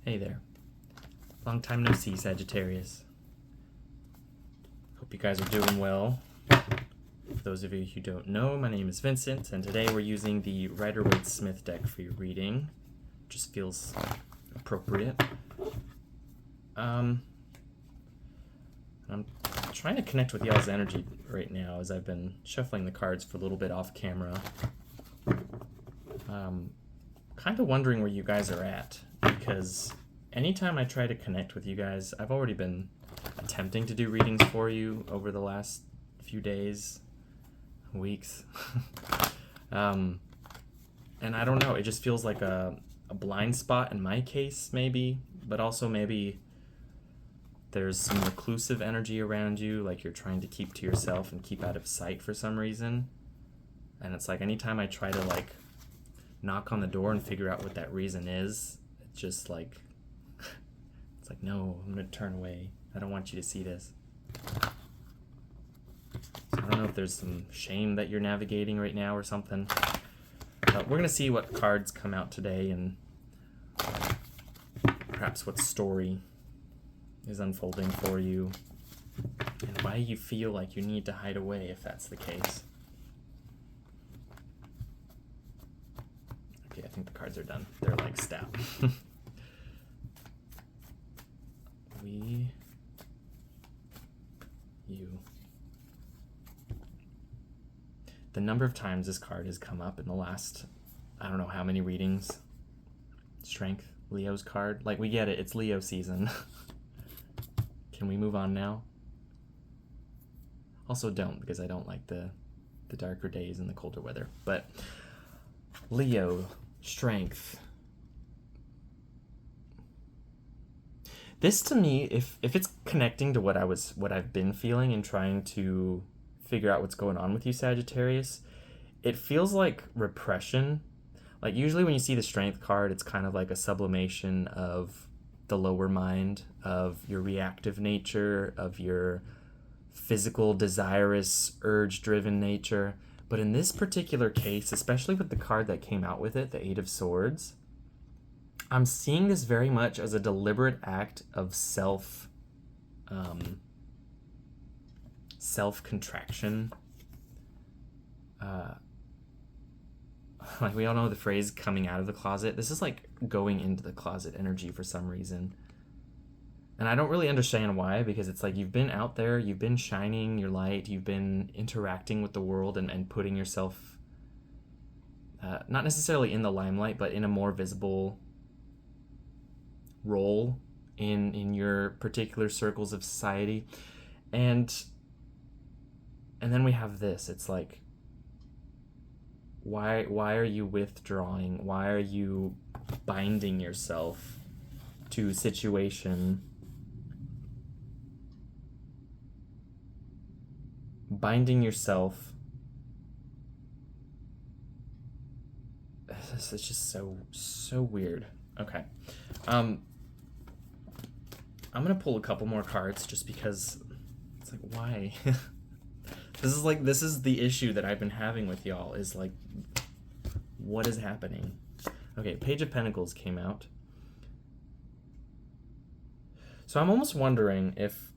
Hey there. Long time no see, Sagittarius. Hope you guys are doing well. For those of you who don't know, my name is Vincent, and today we're using the Rider-Waite-Smith deck for your reading. Just feels appropriate. I'm trying to connect with y'all's energy right now as I've been shuffling the cards for a little bit off camera. Kind of wondering where you guys are at, because anytime I try to connect with you guys, I've already been attempting to do readings for you over the last few days, weeks. And I don't know, it just feels like a blind spot in my case, maybe, but also maybe there's some reclusive energy around you, like you're trying to keep to yourself and keep out of sight for some reason. And it's like anytime I try to like knock on the door and figure out what that reason is, it's just like, it's like, no, I'm gonna turn away. I don't want you to see this. So I don't know if there's some shame that you're navigating right now or something. But we're gonna see what cards come out today and perhaps what story is unfolding for you and why you feel like you need to hide away if that's the case. Okay, I think the cards are done. They're like stout. You. The number of times this card has come up in the last, I don't know how many readings. Strength, Leo's card. Like, we get it, it's Leo season. Can we move on now? Also don't, because I don't like the darker days and the colder weather. But Leo, strength. This to me, if it's connecting to what I've been feeling and trying to figure out what's going on with you, Sagittarius, it feels like repression. Like usually when you see the strength card, it's kind of like a sublimation of the lower mind, of your reactive nature, of your physical, desirous, urge-driven nature. But in this particular case, especially with the card that came out with it, the Eight of Swords, I'm seeing this very much as a deliberate act of self-contraction. Like we all know the phrase coming out of the closet. This is like going into the closet energy for some reason. And I don't really understand why, because it's like you've been out there, you've been shining your light, you've been interacting with the world and putting yourself, not necessarily in the limelight, but in a more visible role in your particular circles of society. And then we have this. It's like, why are you withdrawing? Why are you binding yourself to a situation? Binding yourself. This is just so weird. Okay. I'm gonna pull a couple more cards just because it's like, why? This is the issue that I've been having with y'all, is like, what is happening? Okay, Page of Pentacles came out. So I'm almost wondering if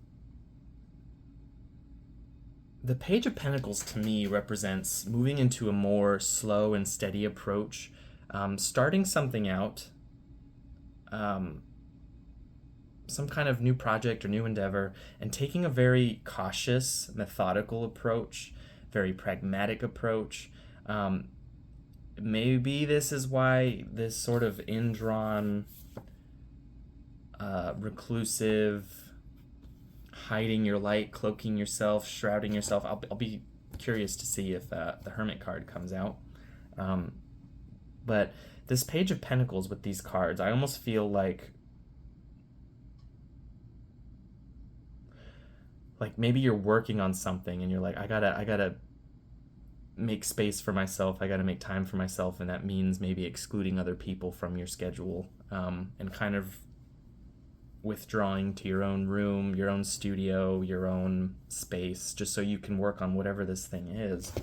the Page of Pentacles to me represents moving into a more slow and steady approach, starting something out, some kind of new project or new endeavor, and taking a very cautious, methodical approach, very pragmatic approach. Maybe this is why this sort of indrawn, reclusive, hiding your light, cloaking yourself, shrouding yourself. I'll be curious to see if the Hermit card comes out. But this Page of Pentacles with these cards, I almost feel like maybe you're working on something and you're like, I gotta make space for myself, I gotta make time for myself, and that means maybe excluding other people from your schedule, and kind of withdrawing to your own room, your own studio, your own space, just so you can work on whatever this thing is.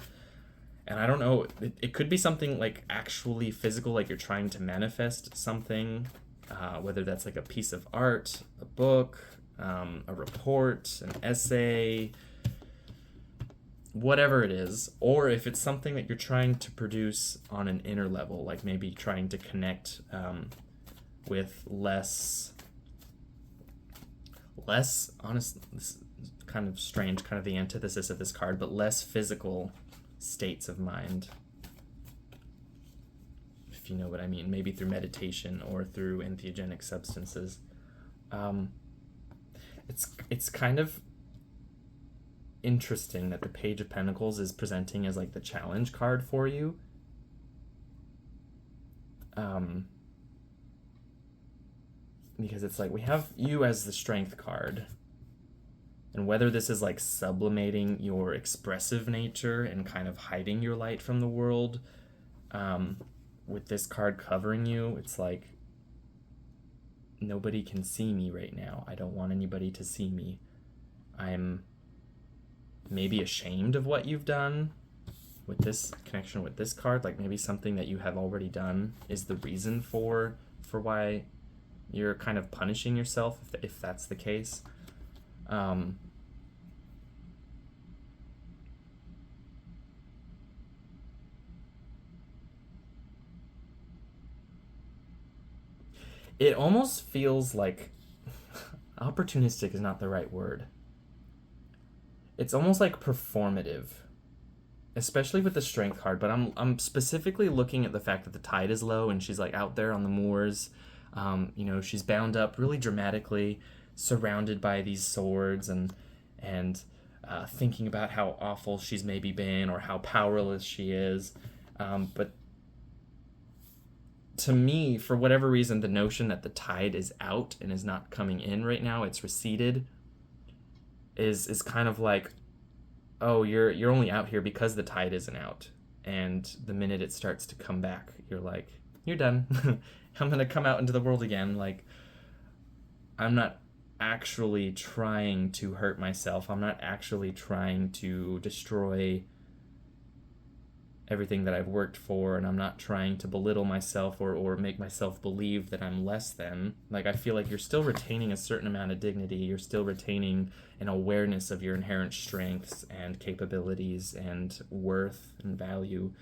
And I don't know, it could be something like actually physical, like you're trying to manifest something whether that's like a piece of art, a book, a report, an essay, whatever it is, or if it's something that you're trying to produce on an inner level, like maybe trying to connect with less honest, this is kind of strange, kind of the antithesis of this card, but less physical states of mind, if you know what I mean, maybe through meditation or through entheogenic substances. It's kind of interesting that the Page of Pentacles is presenting as like the challenge card for you. Because it's like we have you as the Strength card, and whether this is like sublimating your expressive nature and kind of hiding your light from the world, with this card covering you, it's like nobody can see me right now. I don't want anybody to see me. I'm maybe ashamed of what you've done with this connection with this card. Like maybe something that you have already done is the reason for why you're kind of punishing yourself, if that's the case. It almost feels like opportunistic is not the right word. It's almost like performative, especially with the Strength card, but I'm specifically looking at the fact that the tide is low and she's like out there on the moors. She's bound up really dramatically, surrounded by these swords, and thinking about how awful she's maybe been or how powerless she is. But to me, for whatever reason, the notion that the tide is out and is not coming in right now, it's receded, is kind of like, oh, you're only out here because the tide isn't out. And the minute it starts to come back, you're like, you're done. I'm going to come out into the world again. Like, I'm not actually trying to hurt myself. I'm not actually trying to destroy everything that I've worked for, and I'm not trying to belittle myself or make myself believe that I'm less than. Like, I feel like you're still retaining a certain amount of dignity. You're still retaining an awareness of your inherent strengths and capabilities and worth and value.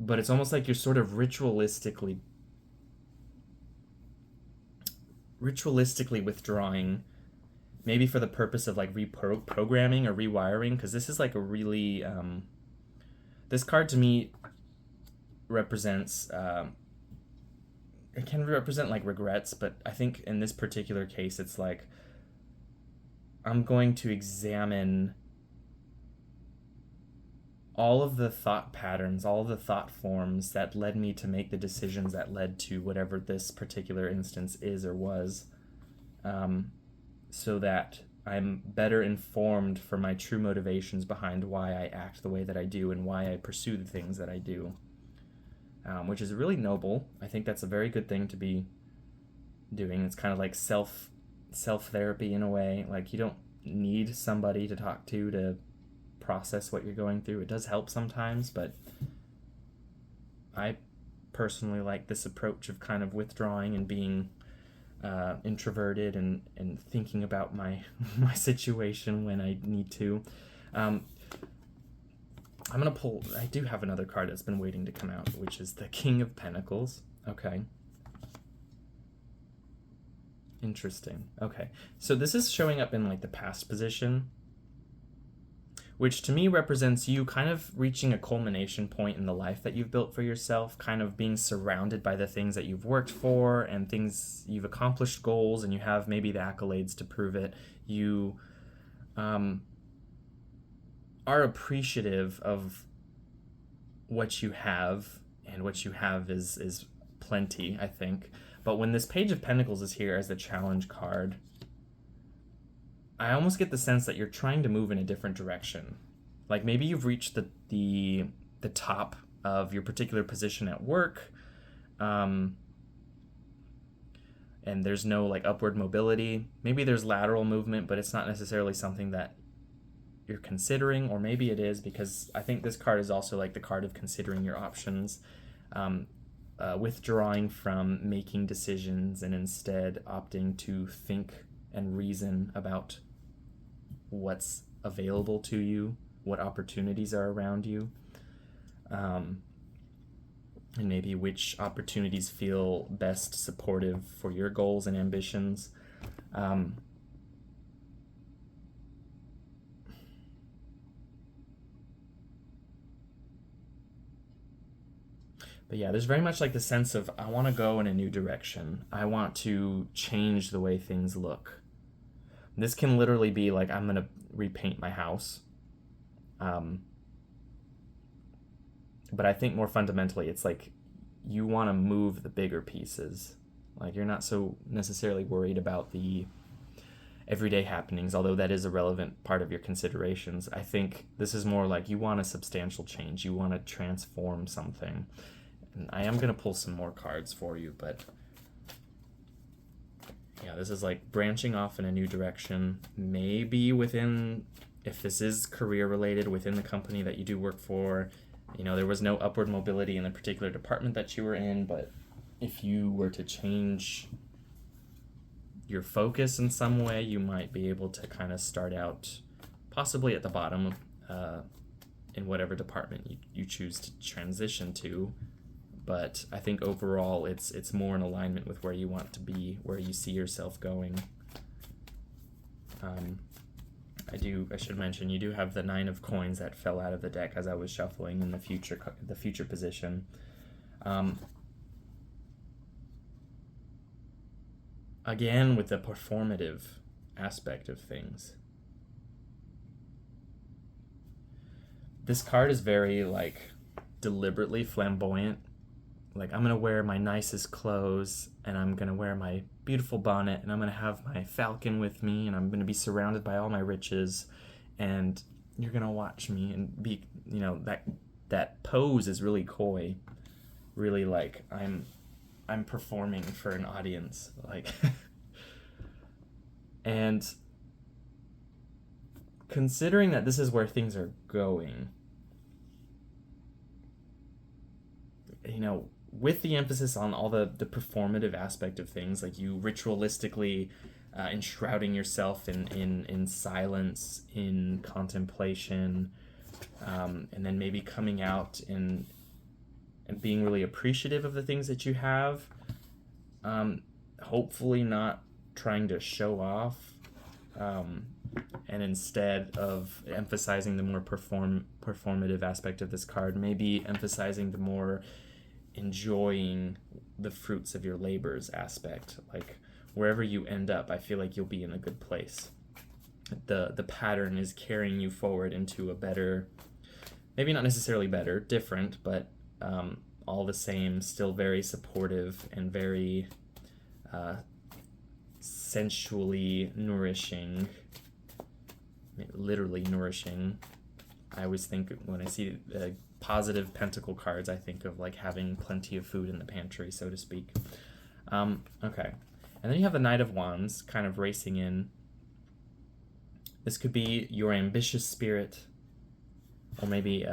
But it's almost like you're sort of ritualistically withdrawing, maybe for the purpose of like reprogramming or rewiring, because this is like a really this card to me represents it can represent like regrets, but I think in this particular case it's like I'm going to examine all of the thought patterns, all of the thought forms that led me to make the decisions that led to whatever this particular instance is or was, so that I'm better informed for my true motivations behind why I act the way that I do and why I pursue the things that I do, which is really noble. I think that's a very good thing to be doing. It's kind of like self-therapy in a way. Like, you don't need somebody to talk to process what you're going through. It does help sometimes, but I personally like this approach of kind of withdrawing and being introverted and thinking about my situation when I need to. I'm gonna pull, I do have another card that's been waiting to come out, which is the King of Pentacles. Okay. Interesting. Okay. So this is showing up in like the past position, which to me represents you kind of reaching a culmination point in the life that you've built for yourself, kind of being surrounded by the things that you've worked for and things you've accomplished, goals, and you have maybe the accolades to prove it. You are appreciative of what you have, and what you have is plenty, I think. But when this Page of Pentacles is here as the challenge card, I almost get the sense that you're trying to move in a different direction. Like maybe you've reached the top of your particular position at work, and there's no like upward mobility. Maybe there's lateral movement, but it's not necessarily something that you're considering, or maybe it is, because I think this card is also like the card of considering your options. withdrawing from making decisions and instead opting to think and reason about what's available to you, what opportunities are around you, and maybe which opportunities feel best supportive for your goals and ambitions. But yeah, there's very much like the sense of I want to go in a new direction. I want to change the way things look. This can literally be like I'm going to repaint my house. But I think more fundamentally, it's like you want to move the bigger pieces. Like you're not so necessarily worried about the everyday happenings, although that is a relevant part of your considerations. I think this is more like you want a substantial change. You want to transform something. And I am going to pull some more cards for you, but yeah, this is like branching off in a new direction, maybe within, if this is career related, within the company that you do work for. You know, there was no upward mobility in the particular department that you were in, but if you were to change your focus in some way, you might be able to kind of start out possibly at the bottom in whatever department you choose to transition to. But I think overall it's more in alignment with where you want to be, where you see yourself going. I should mention you do have the 9 of coins that fell out of the deck as I was shuffling in the future position. Again, with the performative aspect of things. This card is very like deliberately flamboyant. Like I'm gonna wear my nicest clothes and I'm gonna wear my beautiful bonnet and I'm gonna have my falcon with me and I'm gonna be surrounded by all my riches and you're gonna watch me and be, you know, that pose is really coy, really like I'm performing for an audience, like and considering that this is where things are going, you know, with the emphasis on all the performative aspect of things, like you ritualistically enshrouding yourself in silence, in contemplation, and then maybe coming out and being really appreciative of the things that you have, hopefully not trying to show off, and instead of emphasizing the more performative aspect of this card, maybe emphasizing the more enjoying the fruits of your labors aspect. Like wherever you end up, I feel like you'll be in a good place. The pattern is carrying you forward into a better, maybe not necessarily better, different, but all the same, still very supportive and very sensually nourishing, literally nourishing. I always think when I see positive pentacle cards, I think of like having plenty of food in the pantry, so to speak. Okay. And then you have the Knight of Wands kind of racing in. This could be your ambitious spirit, or maybe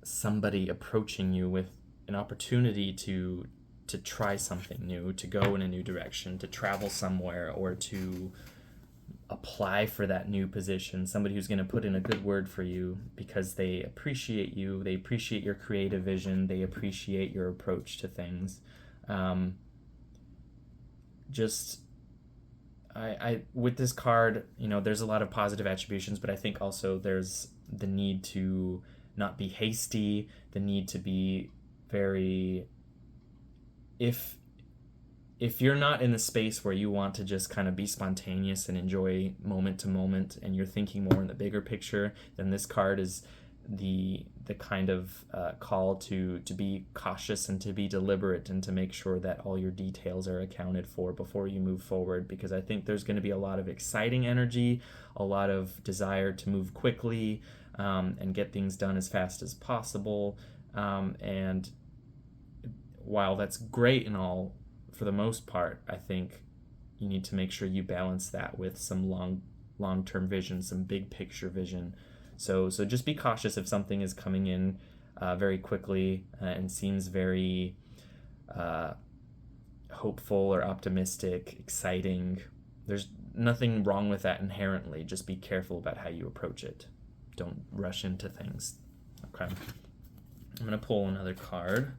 somebody approaching you with an opportunity to try something new, to go in a new direction, to travel somewhere, or to apply for that new position. Somebody who's going to put in a good word for you because they appreciate you, they appreciate your creative vision, they appreciate your approach to things. I with this card, you know, there's a lot of positive attributions, but I think also there's the need to not be hasty, the need to be very, if you're not in the space where you want to just kind of be spontaneous and enjoy moment to moment, and you're thinking more in the bigger picture, then this card is the kind of call to be cautious and to be deliberate and to make sure that all your details are accounted for before you move forward, because I think there's going to be a lot of exciting energy, a lot of desire to move quickly and get things done as fast as possible, and while that's great and all, for the most part, I think you need to make sure you balance that with some long-term vision, some big picture vision. So just be cautious if something is coming in very quickly and seems very hopeful or optimistic, exciting. There's nothing wrong with that inherently. Just be careful about how you approach it. Don't rush into things. Okay. I'm going to pull another card.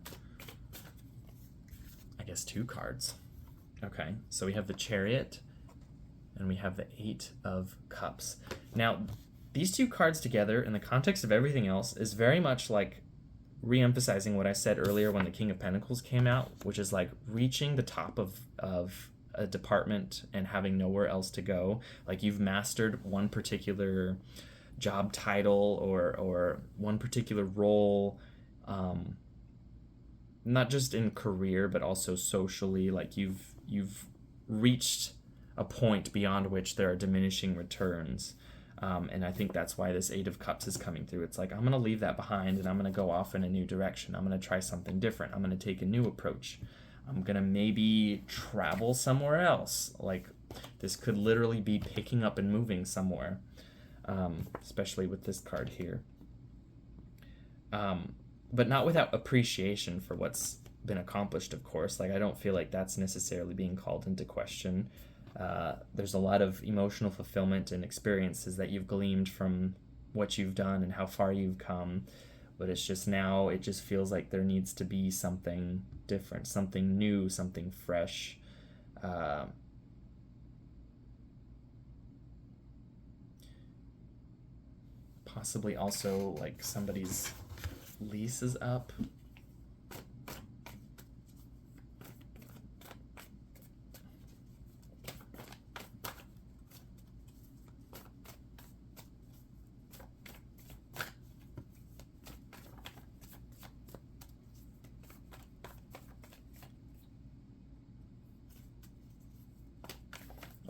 I guess 2 cards. Okay, so we have the Chariot and we have the 8 of Cups. Now, these 2 cards together in the context of everything else is very much like re-emphasizing what I said earlier when the King of Pentacles came out, which is like reaching the top of a department and having nowhere else to go. Like you've mastered one particular job title or one particular role, not just in career but also socially. Like you've reached a point beyond which there are diminishing returns. And I think that's why this 8 of Cups is coming through. It's like, I'm going to leave that behind and I'm going to go off in a new direction. I'm going to try something different. I'm going to take a new approach. I'm going to maybe travel somewhere else. Like, this could literally be picking up and moving somewhere, especially with this card here. But not without appreciation for what's been accomplished, of course. Like, I don't feel like that's necessarily being called into question. There's a lot of emotional fulfillment and experiences that you've gleaned from what you've done and how far you've come, but it's just now it just feels like there needs to be something different, something new, something fresh. Possibly also like somebody's lease is up.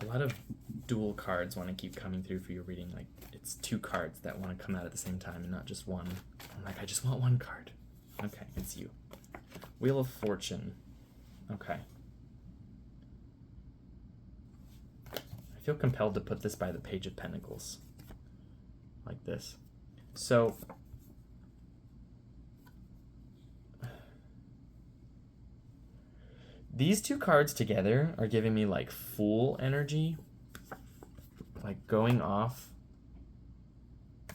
A lot of dual cards want to keep coming through for your reading. Like, it's 2 cards that want to come out at the same time and not just one. I'm like, I just want 1 card. Okay, it's you. Wheel of Fortune. Okay. I feel compelled to put this by the Page of Pentacles. Like this. So, these 2 cards together are giving me like Fool energy, like going off,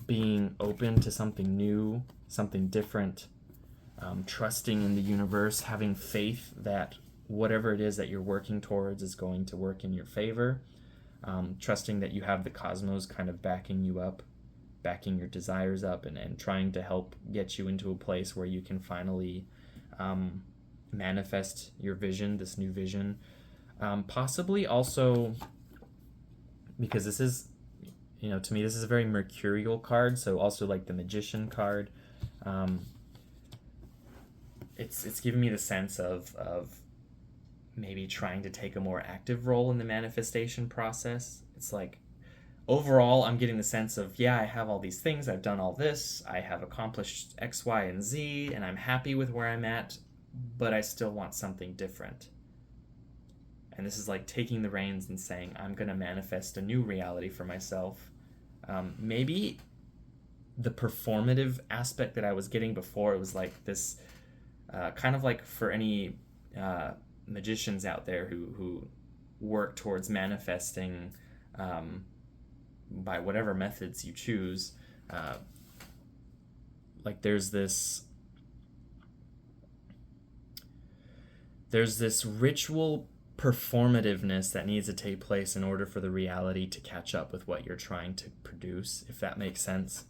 being open to something new, something different, trusting in the universe, having faith that whatever it is that you're working towards is going to work in your favor, trusting that you have the cosmos kind of backing you up, backing your desires up, and trying to help get you into a place where you can finally manifest your vision, this new vision. Possibly also, because this is, to me, this is a very mercurial card, so also like the Magician card. It's giving me the sense of maybe trying to take a more active role in the manifestation process. It's like, overall, I'm getting the sense of, yeah, I have all these things, I've done all this, I have accomplished X, Y, and Z, and I'm happy with where I'm at, but I still want something different. And this is like taking the reins and saying, I'm going to manifest a new reality for myself. Maybe the performative aspect that I was getting before, it was like this, kind of like for any magicians out there who work towards manifesting by whatever methods you choose, like there's this ritual performativeness that needs to take place in order for the reality to catch up with what you're trying to produce, if that makes sense.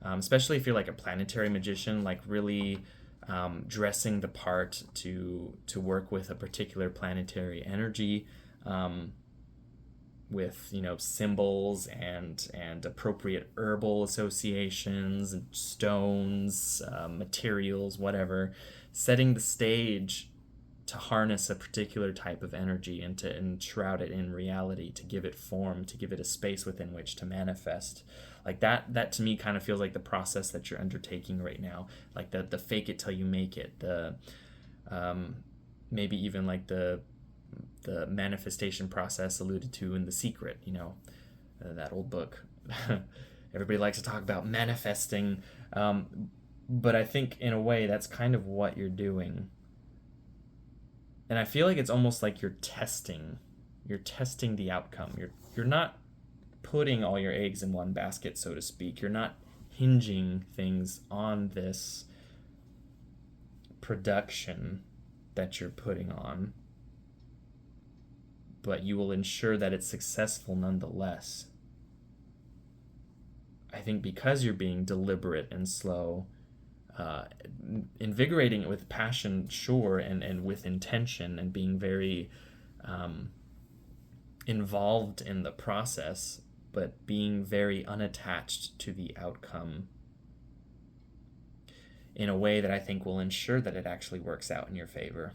Especially if you're like a planetary magician, like really dressing the part to work with a particular planetary energy, with symbols and appropriate herbal associations and stones, materials, whatever, setting the stage to harness a particular type of energy and to enshroud it in reality, to give it form, to give it a space within which to manifest. Like that to me kind of feels like the process that you're undertaking right now, like the fake it till you make it, the maybe even like the manifestation process alluded to in The Secret, that old book. Everybody likes to talk about manifesting, But I think in a way that's kind of what you're doing. And I feel like it's almost like you're testing. You're testing the outcome. You're not putting all your eggs in one basket, so to speak. You're not hinging things on this production that you're putting on, but you will ensure that it's successful nonetheless. I think because you're being deliberate and slow, invigorating it with passion, sure, and with intention, and being very involved in the process, but being very unattached to the outcome in a way that I think will ensure that it actually works out in your favor.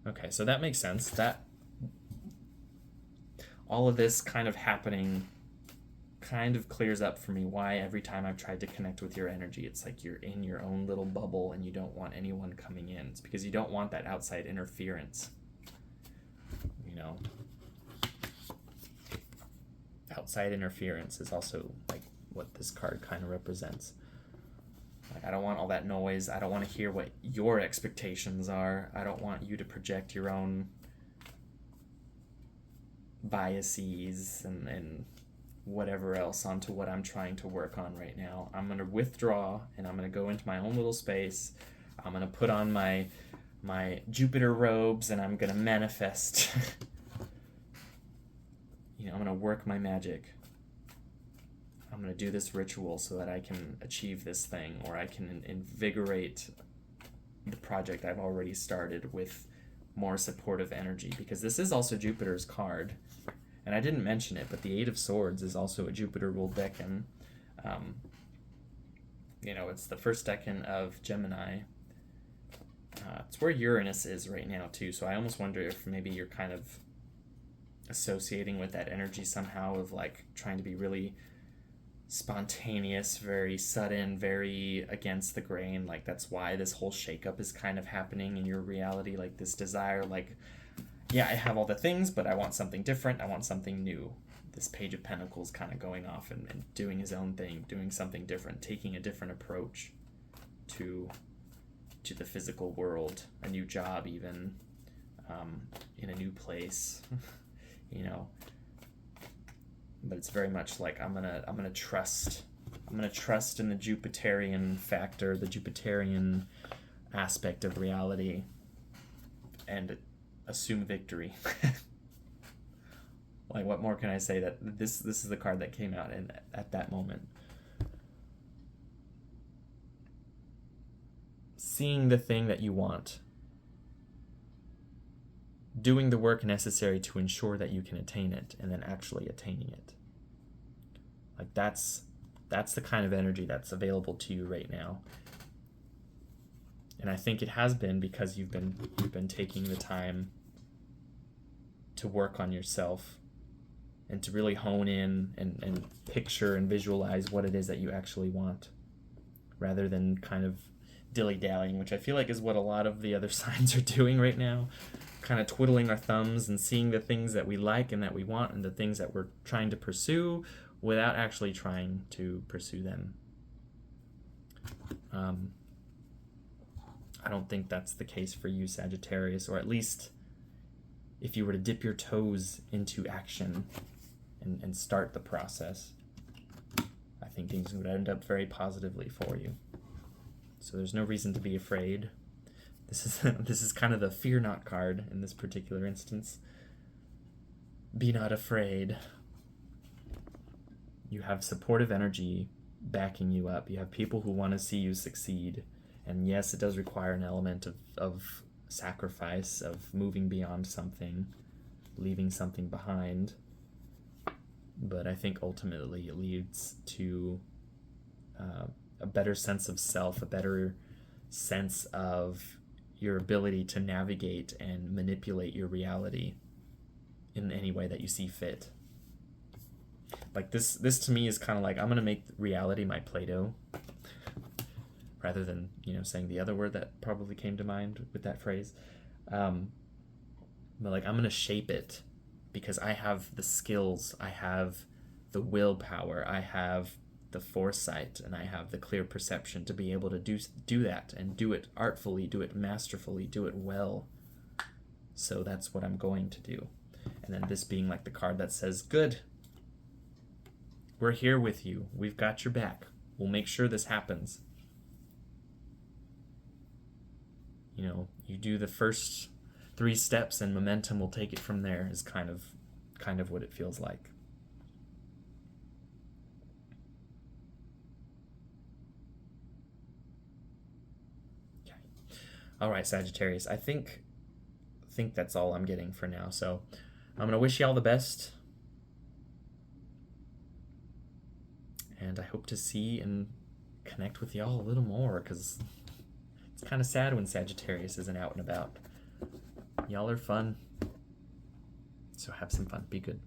Okay, so that makes sense. That all of this kind of happening kind of clears up for me why every time I've tried to connect with your energy, it's like you're in your own little bubble and you don't want anyone coming in. It's because you don't want that outside interference. You know, outside interference is also like what this card kind of represents. Like, I don't want all that noise. I don't want to hear what your expectations are. I don't want you to project your own biases and whatever else onto what I'm trying to work on right now. I'm going to withdraw and I'm going to go into my own little space. I'm going to put on my Jupiter robes and I'm going to manifest. I'm going to work my magic. I'm going to do this ritual so that I can achieve this thing, or I can invigorate the project I've already started with more supportive energy, because this is also Jupiter's card. And I didn't mention it, but the Eight of Swords is also a Jupiter-ruled decan. It's the first decan of Gemini. It's where Uranus is right now, too, so I almost wonder if maybe you're kind of associating with that energy somehow of, like, trying to be really spontaneous, very sudden, very against the grain. Like, that's why this whole shakeup is kind of happening in your reality, like this desire, like, yeah, I have all the things, but I want something different. I want something new. This Page of Pentacles kind of going off and doing his own thing, doing something different, taking a different approach to the physical world, a new job even, in a new place, But it's very much like I'm gonna trust in the Jupiterian factor, the Jupiterian aspect of reality, and assume victory. Like, what more can I say? That this is the card that came out at that moment. Seeing the thing that you want, doing the work necessary to ensure that you can attain it, and then actually attaining it. Like, that's the kind of energy that's available to you right now. And I think it has been because you've been taking the time to work on yourself and to really hone in and picture and visualize what it is that you actually want, rather than kind of dilly-dallying, which I feel like is what a lot of the other signs are doing right now. Kind of twiddling our thumbs and seeing the things that we like and that we want and the things that we're trying to pursue without actually trying to pursue them. I don't think that's the case for you, Sagittarius, or at least if you were to dip your toes into action and start the process, I think things would end up very positively for you. So there's no reason to be afraid. This is kind of the fear not card in this particular instance. Be not afraid. You have supportive energy backing you up. You have people who want to see you succeed. And yes, it does require an element of sacrifice, of moving beyond something, leaving something behind. But I think ultimately it leads to a better sense of self, a better sense of your ability to navigate and manipulate your reality in any way that you see fit. Like, this to me is kind of like, I'm going to make reality my Play-Doh, rather than, saying the other word that probably came to mind with that phrase. But like, I'm going to shape it because I have the skills, I have the willpower, I have the foresight, and I have the clear perception to be able to do that and do it artfully, do it masterfully, do it well. So that's what I'm going to do. And then this being like the card that says, good, we're here with you. We've got your back. We'll make sure this happens. You know, you do the first 3 steps and momentum will take it from there, is kind of what it feels like. Okay. All right, Sagittarius. I think that's all I'm getting for now. So I'm going to wish you all the best. And I hope to see and connect with y'all a little more, because it's kind of sad when Sagittarius isn't out and about. Y'all are fun. So have some fun. Be good.